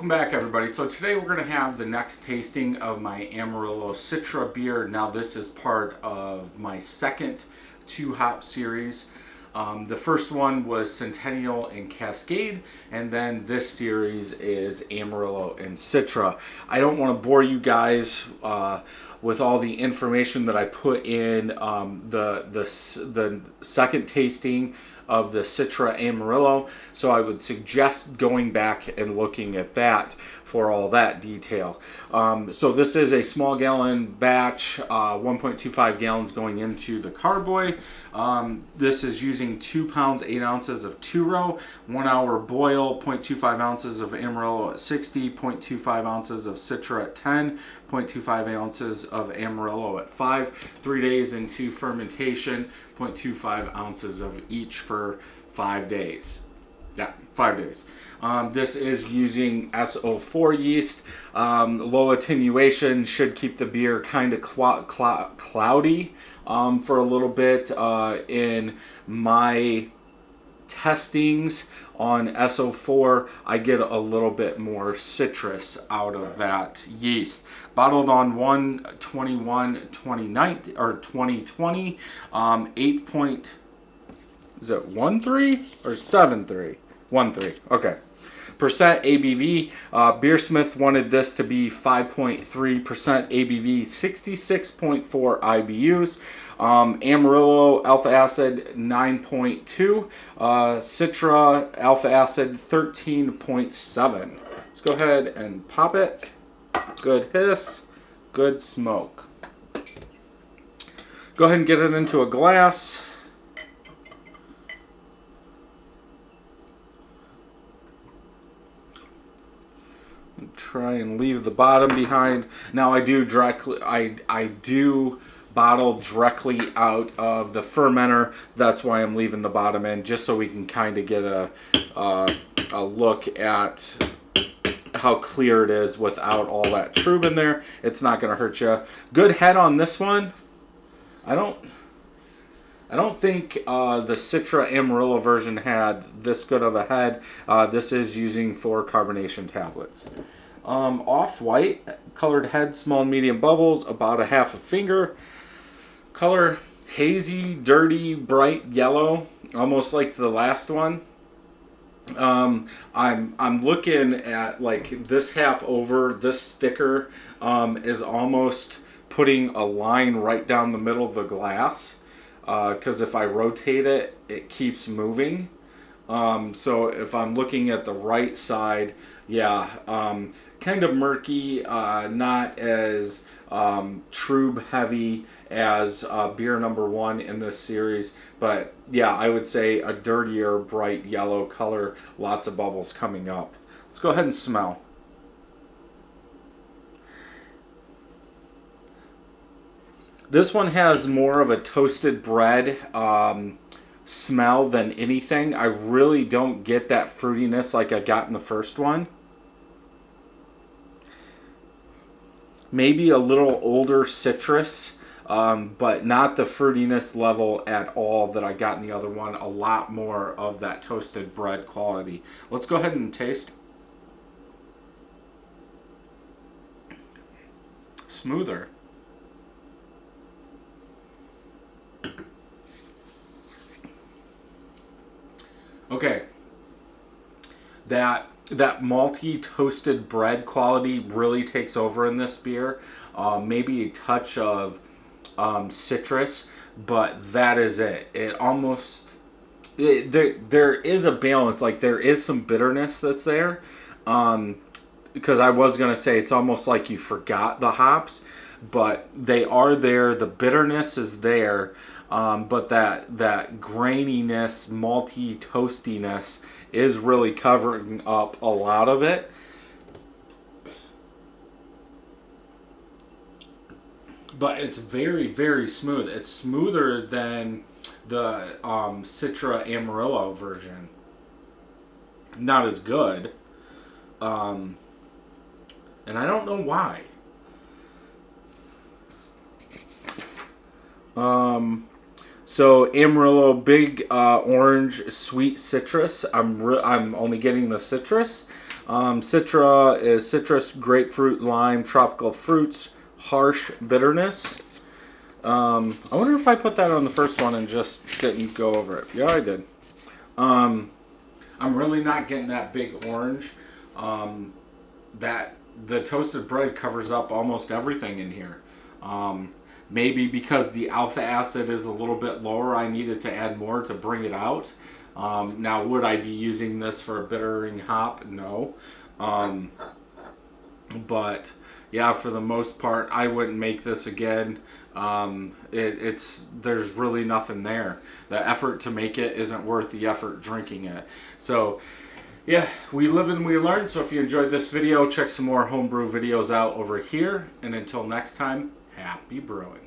welcome back everybody. So today we're going to have the next tasting of my Amarillo Citra beer. Now this is part of my second 2-hop series. The first one was Centennial and Cascade, and then this series is Amarillo and Citra. I don't want to bore you guys with all the information that I put in the second tasting of the Citra Amarillo, so I would suggest going back and looking at that for all that detail. So this is a small gallon batch, 1.25 gallons going into the carboy. This is using 2 pounds 8 ounces of 2-row, 1 hour boil, 0.25 ounces of Amarillo at 60, 0.25 ounces of Citra at 10, 0.25 ounces of Amarillo at 5, 3 days into fermentation, 0.25 ounces of each for 5 days. Yeah, 5 days. This is using S04 yeast. Low attenuation should keep the beer kind of cloudy for a little bit. In my testings on S04, I get a little bit more citrus out of that yeast. Bottled on 1/21/2019 or 2020, 8. Is it 1.3 or 7.3? 1.3. Okay. Percent ABV. Beersmith wanted this to be 5.3% ABV, 66.4 IBUs. Amarillo alpha acid 9.2. Citra alpha acid 13.7. Let's go ahead and pop it. Good hiss. Good smoke. Go ahead and get it into a glass. Try and leave the bottom behind. Now I do bottle directly out of the fermenter. That's why I'm leaving the bottom in, just so we can kind of get a look at how clear it is without all that trub in there. It's not going to hurt you. Good head on this one. I don't think the Citra Amarillo version had this good of a head. This is using 4 carbonation tablets. Off-white, colored head, small and medium bubbles, about a half a finger. Color, hazy, dirty, bright yellow, almost like the last one. I'm looking at like this half over, this sticker is almost putting a line right down the middle of the glass. Because if I rotate it, it keeps moving. So if I'm looking at the right side, yeah, kind of murky, not as trub heavy as beer number 1 in this series. But yeah, I would say a dirtier, bright yellow color, lots of bubbles coming up. Let's go ahead and smell. This one has more of a toasted bread smell than anything. I really don't get that fruitiness like I got in the first one. Maybe a little older citrus, but not the fruitiness level at all that I got in the other one. A lot more of that toasted bread quality. Let's go ahead and taste. Smoother. Okay, that malty toasted bread quality really takes over in this beer. Maybe a touch of citrus, but that is it. It almost there is a balance. Like there is some bitterness that's there. Because I was gonna say it's almost like you forgot the hops, but they are there. The bitterness is there. But that graininess, malty toastiness is really covering up a lot of it. But it's very, very smooth. It's smoother than the Citra Amarillo version. Not as good. And I don't know why. So Amarillo, big orange, sweet citrus. I'm only getting the citrus, Citra is citrus, grapefruit, lime, tropical fruits, harsh bitterness. I wonder if I put that on the first one and just didn't go over it. Yeah, I did. I'm really not getting that big orange. That the toasted bread covers up almost everything in here. Maybe because the alpha acid is a little bit lower, I needed to add more to bring it out. Now, would I be using this for a bittering hop? No. But yeah, for the most part, I wouldn't make this again. There's really nothing there. The effort to make it isn't worth the effort drinking it. So yeah, we live and we learn. So if you enjoyed this video, check some more homebrew videos out over here. And until next time, happy brewing.